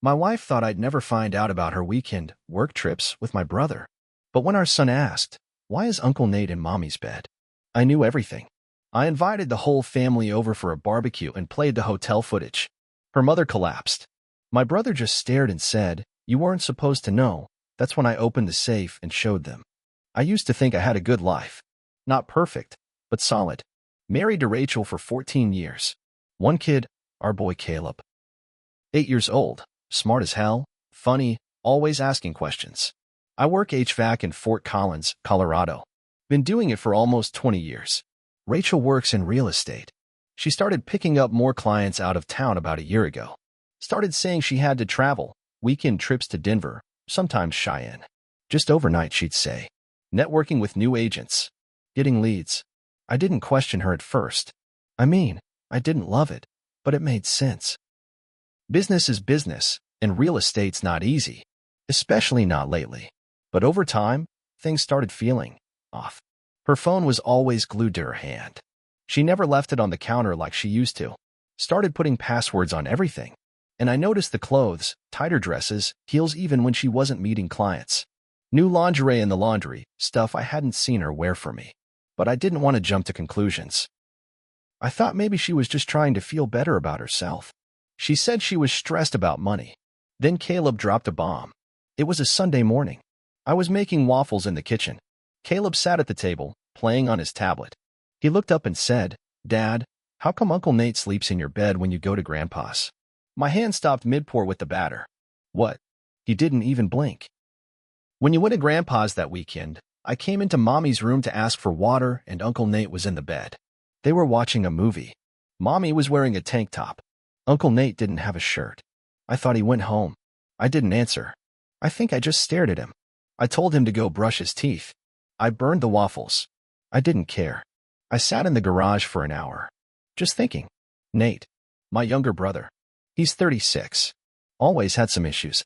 My wife thought I'd never find out about her weekend work trips with my brother. But when our son asked, "Why is Uncle Nate in Mommy's bed?" I knew everything. I invited the whole family over for a barbecue and played the hotel footage. Her mother collapsed. My brother just stared and said, "You weren't supposed to know." That's when I opened the safe and showed them. I used to think I had a good life. Not perfect, but solid. Married to Rachel for 14 years. One kid, our boy Caleb. 8 years old, smart as hell, funny, always asking questions. I work HVAC in Fort Collins, Colorado. Been doing it for almost 20 years. Rachel works in real estate. She started picking up more clients out of town about a year ago. Started saying she had to travel, weekend trips to Denver, sometimes Cheyenne. Just overnight, she'd say. Networking with new agents. Getting leads. I didn't question her at first. I didn't love it, but it made sense. Business is business, and real estate's not easy. Especially not lately. But over time, things started feeling off. Her phone was always glued to her hand. She never left it on the counter like she used to. Started putting passwords on everything. And I noticed the clothes, tighter dresses, heels even when she wasn't meeting clients. New lingerie in the laundry, stuff I hadn't seen her wear for me. But I didn't want to jump to conclusions. I thought maybe she was just trying to feel better about herself. She said she was stressed about money. Then Caleb dropped a bomb. It was a Sunday morning. I was making waffles in the kitchen. Caleb sat at the table, playing on his tablet. He looked up and said, "Dad, how come Uncle Nate sleeps in your bed when you go to Grandpa's?" My hand stopped mid-pour with the batter. What? He didn't even blink. When you went to Grandpa's that weekend, I came into Mommy's room to ask for water and Uncle Nate was in the bed. They were watching a movie. Mommy was wearing a tank top. Uncle Nate didn't have a shirt. I thought he went home. I didn't answer. I think I just stared at him. I told him to go brush his teeth. I burned the waffles. I didn't care. I sat in the garage for an hour. Just thinking. Nate, my younger brother. He's 36. Always had some issues.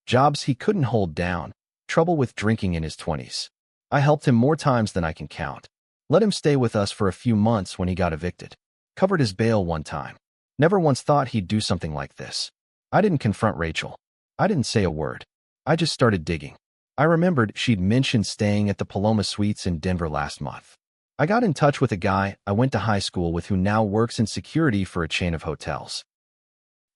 Jobs he couldn't hold down. Trouble with drinking in his 20s. I helped him more times than I can count. Let him stay with us for a few months when he got evicted. Covered his bail one time. Never once thought he'd do something like this. I didn't confront Rachel. I didn't say a word. I just started digging. I remembered she'd mentioned staying at the Paloma Suites in Denver last month. I got in touch with a guy I went to high school with who now works in security for a chain of hotels.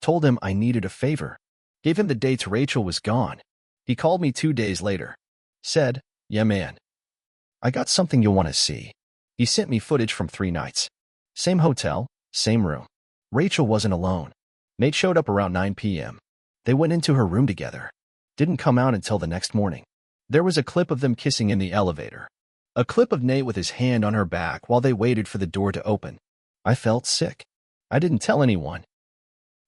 Told him I needed a favor. Gave him the dates Rachel was gone. He called me 2 days later. Said, "Yeah, man. I got something you'll want to see." He sent me footage from 3 nights. Same hotel, same room. Rachel wasn't alone. Nate showed up around 9 p.m. They went into her room together. Didn't come out until the next morning. There was a clip of them kissing in the elevator. A clip of Nate with his hand on her back while they waited for the door to open. I felt sick. I didn't tell anyone.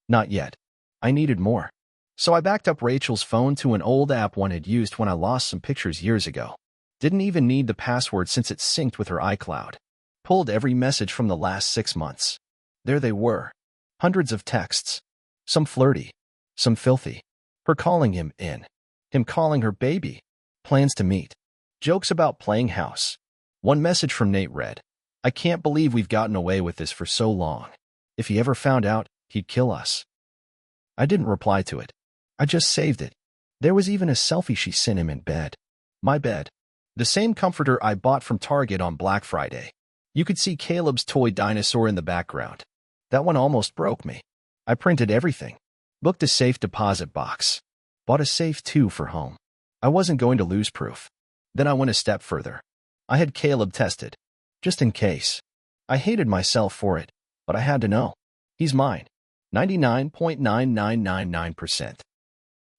Not yet. I needed more. So I backed up Rachel's phone to an old app one had used when I lost some pictures years ago. Didn't even need the password since it synced with her iCloud. Pulled every message from the last 6 months. There they were. Hundreds of texts. Some flirty. Some filthy. Her calling him in. Him calling her baby. Plans to meet. Jokes about playing house. One message from Nate read, "I can't believe we've gotten away with this for so long. If he ever found out, he'd kill us." I didn't reply to it. I just saved it. There was even a selfie she sent him in bed. My bed. The same comforter I bought from Target on Black Friday. You could see Caleb's toy dinosaur in the background. That one almost broke me. I printed everything. Booked a safe deposit box. Bought a safe too for home. I wasn't going to lose proof. Then I went a step further. I had Caleb tested. Just in case. I hated myself for it, but I had to know. He's mine. 99.9999%.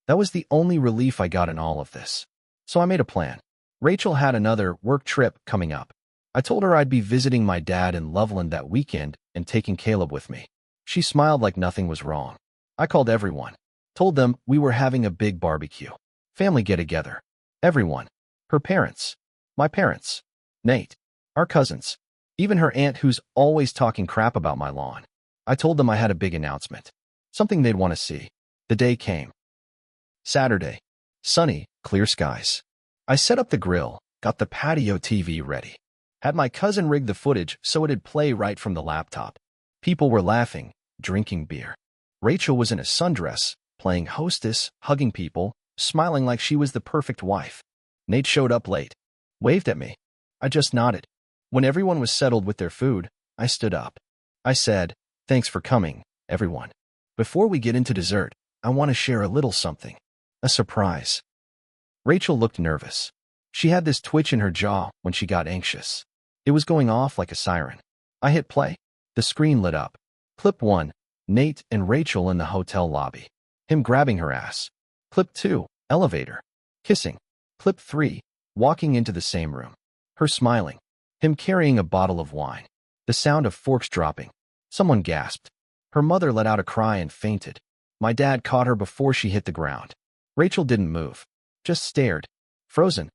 That was the only relief I got in all of this. So I made a plan. Rachel had another work trip coming up. I told her I'd be visiting my dad in Loveland that weekend and taking Caleb with me. She smiled like nothing was wrong. I called everyone. Told them we were having a big barbecue. Family get-together. Everyone. Her parents. My parents. Nate. Our cousins. Even her aunt who's always talking crap about my lawn. I told them I had a big announcement. Something they'd want to see. The day came. Saturday. Sunny, clear skies. I set up the grill, got the patio TV ready. Had my cousin rig the footage so it'd play right from the laptop. People were laughing, drinking beer. Rachel was in a sundress, playing hostess, hugging people, smiling like she was the perfect wife. Nate showed up late, waved at me. I just nodded. When everyone was settled with their food, I stood up. I said, "Thanks for coming, everyone. Before we get into dessert, I want to share a little something. A surprise." Rachel looked nervous. She had this twitch in her jaw when she got anxious. It was going off like a siren. I hit play. The screen lit up. Clip 1, Nate and Rachel in the hotel lobby. Him grabbing her ass. Clip 2, elevator. Kissing. Clip 3, walking into the same room. Her smiling. Him carrying a bottle of wine. The sound of forks dropping. Someone gasped. Her mother let out a cry and fainted. My dad caught her before she hit the ground. Rachel didn't move. Just stared. Frozen.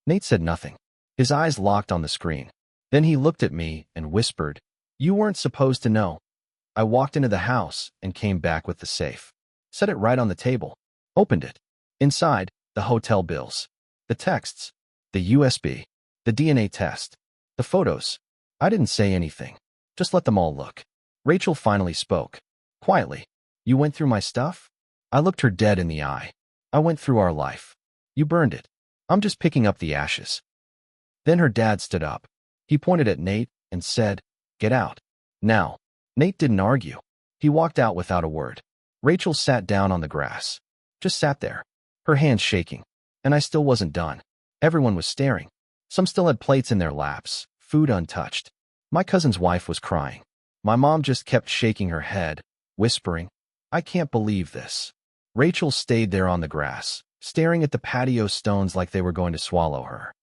Nate said nothing. His eyes locked on the screen. Then he looked at me and whispered, "You weren't supposed to know." I walked into the house and came back with the safe. Set it right on the table. Opened it. Inside, the hotel bills. The texts. The USB. The DNA test. The photos. I didn't say anything. Just let them all look. Rachel finally spoke. Quietly. "You went through my stuff?" I looked her dead in the eye. "I went through our life. You burned it. I'm just picking up the ashes." Then her dad stood up. He pointed at Nate and said, "Get out. Now." Nate didn't argue. He walked out without a word. Rachel sat down on the grass. Just sat there. Her hands shaking. And I still wasn't done. Everyone was staring. Some still had plates in their laps, food untouched. My cousin's wife was crying. My mom just kept shaking her head, whispering, "I can't believe this." Rachel stayed there on the grass, staring at the patio stones like they were going to swallow her.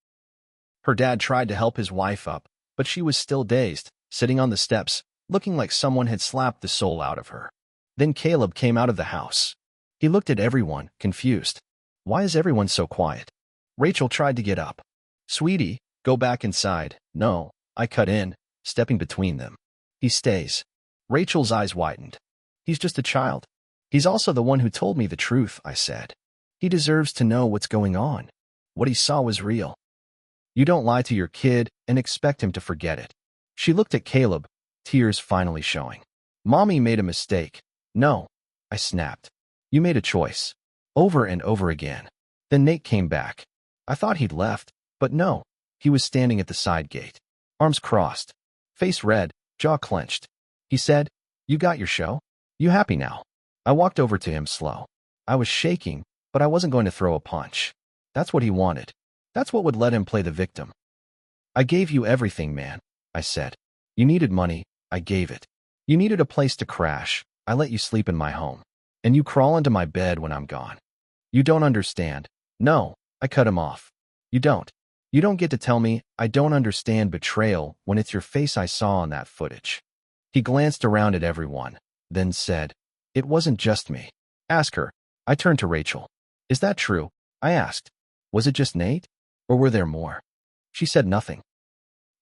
Her dad tried to help his wife up, but she was still dazed, sitting on the steps, looking like someone had slapped the soul out of her. Then Caleb came out of the house. He looked at everyone, confused. Why is everyone so quiet? Rachel tried to get up. "Sweetie, go back inside." "No," I cut in, stepping between them. "He stays." Rachel's eyes widened. "He's just a child. He's also the one who told me the truth," I said. "He deserves to know what's going on. What he saw was real. You don't lie to your kid and expect him to forget it." She looked at Caleb, tears finally showing. "Mommy made a mistake." "No," I snapped. "You made a choice." Over and over again. Then Nate came back. I thought he'd left, but no. He was standing at the side gate. Arms crossed. Face red, jaw clenched. He said, "You got your show? You happy now?" I walked over to him slow. I was shaking, but I wasn't going to throw a punch. That's what he wanted. That's what would let him play the victim. "I gave you everything, man," I said. "You needed money. I gave it. You needed a place to crash. I let you sleep in my home. And you crawl into my bed when I'm gone. You don't understand." "No," I cut him off. You don't. You don't get to tell me I don't understand betrayal when it's your face I saw on that footage." He glanced around at everyone, then said, "It wasn't just me. Ask her." I turned to Rachel. "Is that true?" I asked. "Was it just Nate? Or were there more?" She said nothing.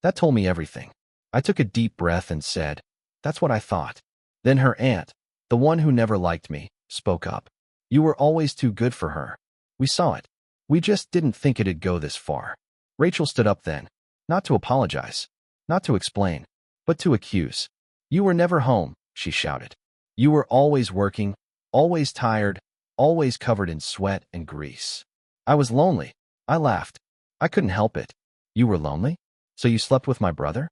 That told me everything. I took a deep breath and said, "That's what I thought." Then her aunt, the one who never liked me, spoke up. "You were always too good for her. We saw it. We just didn't think it'd go this far." Rachel stood up then, not to apologize, not to explain, but to accuse. "You were never home," she shouted. "You were always working, always tired, always covered in sweat and grease." I was lonely. I laughed. I couldn't help it. "You were lonely? So you slept with my brother?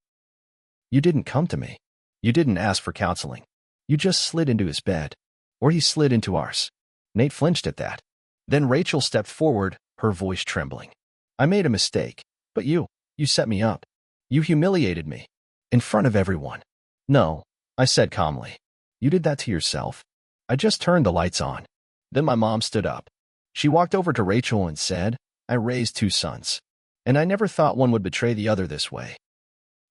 You didn't come to me. You didn't ask for counseling. You just slid into his bed. Or he slid into ours." Nate flinched at that. Then Rachel stepped forward, her voice trembling. "I made a mistake. But you set me up. You humiliated me. In front of everyone." "No," I said calmly. "You did that to yourself. I just turned the lights on." Then my mom stood up. She walked over to Rachel and said, "I raised 2 sons. And I never thought one would betray the other this way.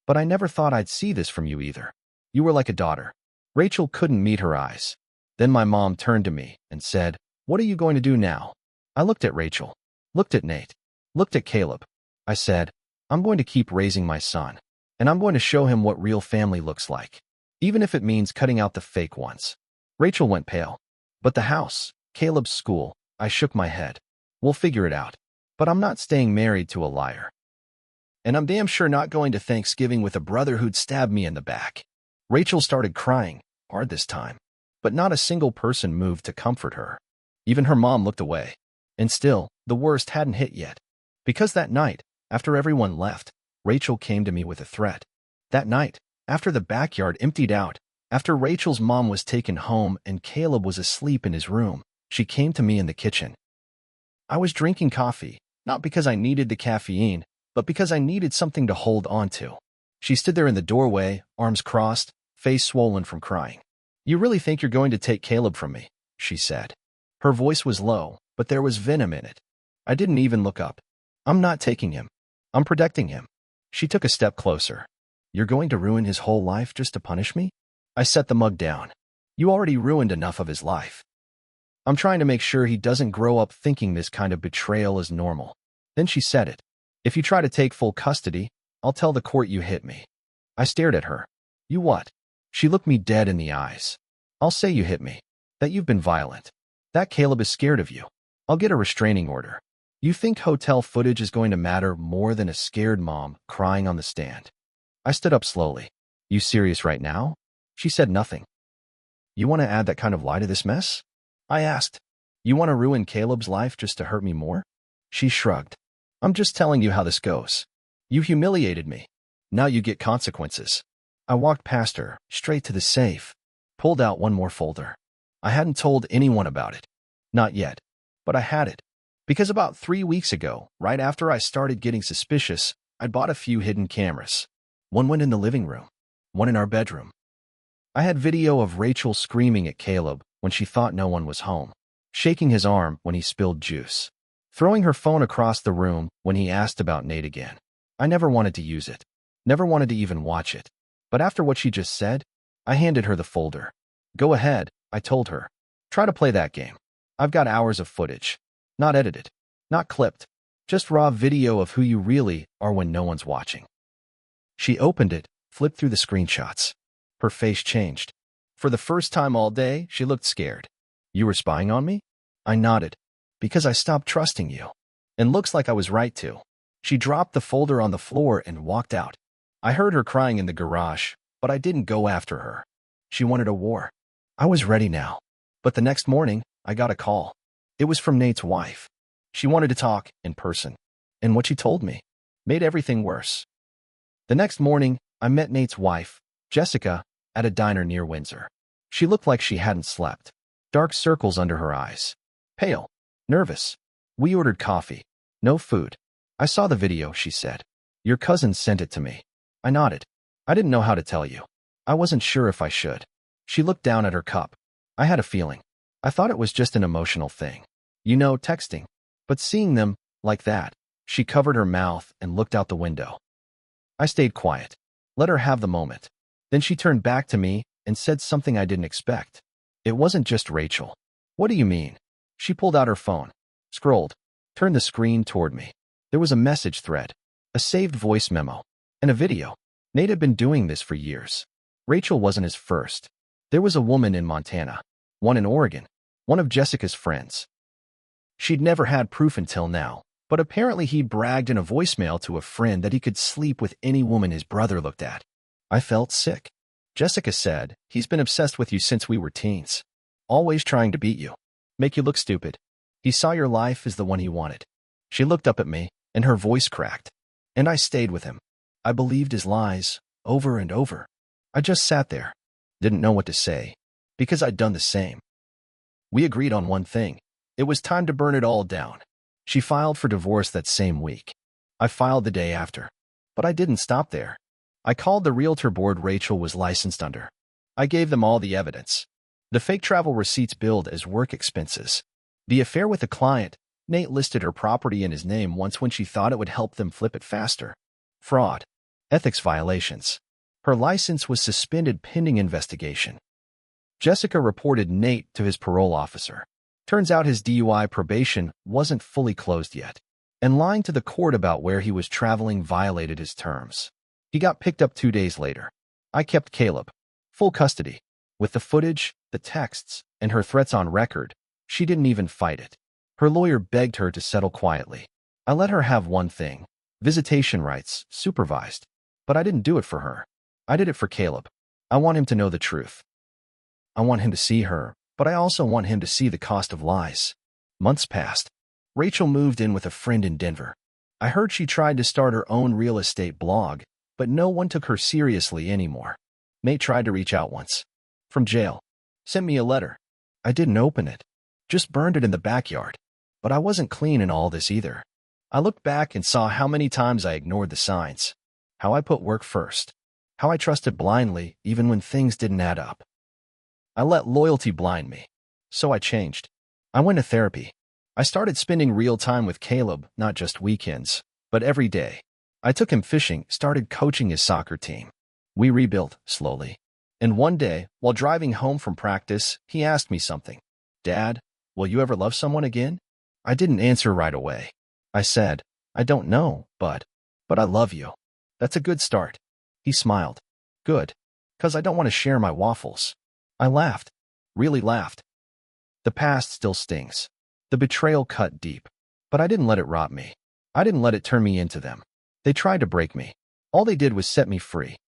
But I never thought I'd see this from you either. You were like a daughter." Rachel couldn't meet her eyes. Then my mom turned to me and said, "What are you going to do now?" I looked at Rachel, looked at Nate, looked at Caleb. I said, "I'm going to keep raising my son, and I'm going to show him what real family looks like, even if it means cutting out the fake ones." Rachel went pale. "But the house, Caleb's school," I shook my head. "We'll figure it out. But I'm not staying married to a liar. And I'm damn sure not going to Thanksgiving with a brother who'd stab me in the back." Rachel started crying, hard this time. but not a single person moved to comfort her. Even her mom looked away. And still, the worst hadn't hit yet. Because that night, after everyone left, Rachel came to me with a threat. That night, after the backyard emptied out, after Rachel's mom was taken home and Caleb was asleep in his room, she came to me in the kitchen. I was drinking coffee, not because I needed the caffeine, but because I needed something to hold on to. She stood there in the doorway, arms crossed, face swollen from crying. "You really think you're going to take Caleb from me?" she said. Her voice was low, but there was venom in it. I didn't even look up. "I'm not taking him. I'm protecting him." She took a step closer. "You're going to ruin his whole life just to punish me?" I set the mug down. "You already ruined enough of his life. I'm trying to make sure he doesn't grow up thinking this kind of betrayal is normal." Then she said it. "If you try to take full custody, I'll tell the court you hit me." I stared at her. "You what?" She looked me dead in the eyes. "I'll say you hit me. That you've been violent. That Caleb is scared of you. I'll get a restraining order. You think hotel footage is going to matter more than a scared mom crying on the stand?" I stood up slowly. "You serious right now?" She said nothing. "You want to add that kind of lie to this mess?" I asked. "You want to ruin Caleb's life just to hurt me more?" She shrugged. "I'm just telling you how this goes. You humiliated me. Now you get consequences." I walked past her, straight to the safe, pulled out one more folder. I hadn't told anyone about it. Not yet. But I had it. Because about 3 weeks ago, right after I started getting suspicious, I bought a few hidden cameras. One went in the living room, one in our bedroom. I had video of Rachel screaming at Caleb when she thought no one was home, shaking his arm when he spilled juice, throwing her phone across the room when he asked about Nate again. I never wanted to use it, never wanted to even watch it. But after what she just said, I handed her the folder. "Go ahead," I told her. "Try to play that game. I've got hours of footage. Not edited, not clipped. Just raw video of who you really are when no one's watching." She opened it, flipped through the screenshots. Her face changed. For the first time all day, she looked scared. "You were spying on me?" I nodded. "Because I stopped trusting you. And looks like I was right to." She dropped the folder on the floor and walked out. I heard her crying in the garage, but I didn't go after her. She wanted a war. I was ready now. But the next morning, I got a call. It was from Nate's wife. She wanted to talk in person. And what she told me made everything worse. The next morning, I met Nate's wife, Jessica, at a diner near Windsor. She looked like she hadn't slept. Dark circles under her eyes. Pale. Nervous. We ordered coffee. No food. "I saw the video," she said. "Your cousin sent it to me." I nodded. "I didn't know how to tell you. I wasn't sure if I should." She looked down at her cup. I had a feeling. I thought it was just an emotional thing. You know, texting. But seeing them, like that, she covered her mouth and looked out the window. I stayed quiet. Let her have the moment. Then she turned back to me and said something I didn't expect. "It wasn't just Rachel." "What do you mean?" She pulled out her phone, scrolled, turned the screen toward me. There was a message thread, a saved voice memo, and a video. Nate had been doing this for years. Rachel wasn't his first. There was a woman in Montana, one in Oregon, one of Jessica's friends. She'd never had proof until now, but apparently he'd bragged in a voicemail to a friend that he could sleep with any woman his brother looked at. I felt sick. Jessica said, "He's been obsessed with you since we were teens. Always trying to beat you. Make you look stupid. He saw your life as the one he wanted." She looked up at me, and her voice cracked. And I stayed with him. I believed his lies, over and over. I just sat there. Didn't know what to say, because I'd done the same. We agreed on one thing. It was time to burn it all down. She filed for divorce that same week. I filed the day after. But I didn't stop there. I called the realtor board Rachel was licensed under. I gave them all the evidence. The fake travel receipts billed as work expenses. The affair with the client, Nate listed her property in his name once when she thought it would help them flip it faster. Fraud. Ethics violations. Her license was suspended pending investigation. Jessica reported Nate to his parole officer. Turns out his DUI probation wasn't fully closed yet, and lying to the court about where he was traveling violated his terms. He got picked up 2 days later. I kept Caleb. Full custody. With the footage, the texts, and her threats on record, she didn't even fight it. Her lawyer begged her to settle quietly. I let her have one thing, visitation rights, supervised. But I didn't do it for her. I did it for Caleb. I want him to know the truth. I want him to see her, but I also want him to see the cost of lies. Months passed. Rachel moved in with a friend in Denver. I heard she tried to start her own real estate blog, but no one took her seriously anymore. May tried to reach out once. From jail. Sent me a letter. I didn't open it. Just burned it in the backyard. But I wasn't clean in all this either. I looked back and saw how many times I ignored the signs. How I put work first. How I trusted blindly even when things didn't add up. I let loyalty blind me. So I changed. I went to therapy. I started spending real time with Caleb, not just weekends, but every day. I took him fishing, started coaching his soccer team. We rebuilt, slowly. And one day, while driving home from practice, he asked me something. Dad, will you ever love someone again? I didn't answer right away. I said, I don't know, but I love you. That's a good start. He smiled. Good. 'Cause I don't want to share my waffles. I laughed. Really laughed. The past still stings. The betrayal cut deep. But I didn't let it rot me. I didn't let it turn me into them. They tried to break me. All they did was set me free.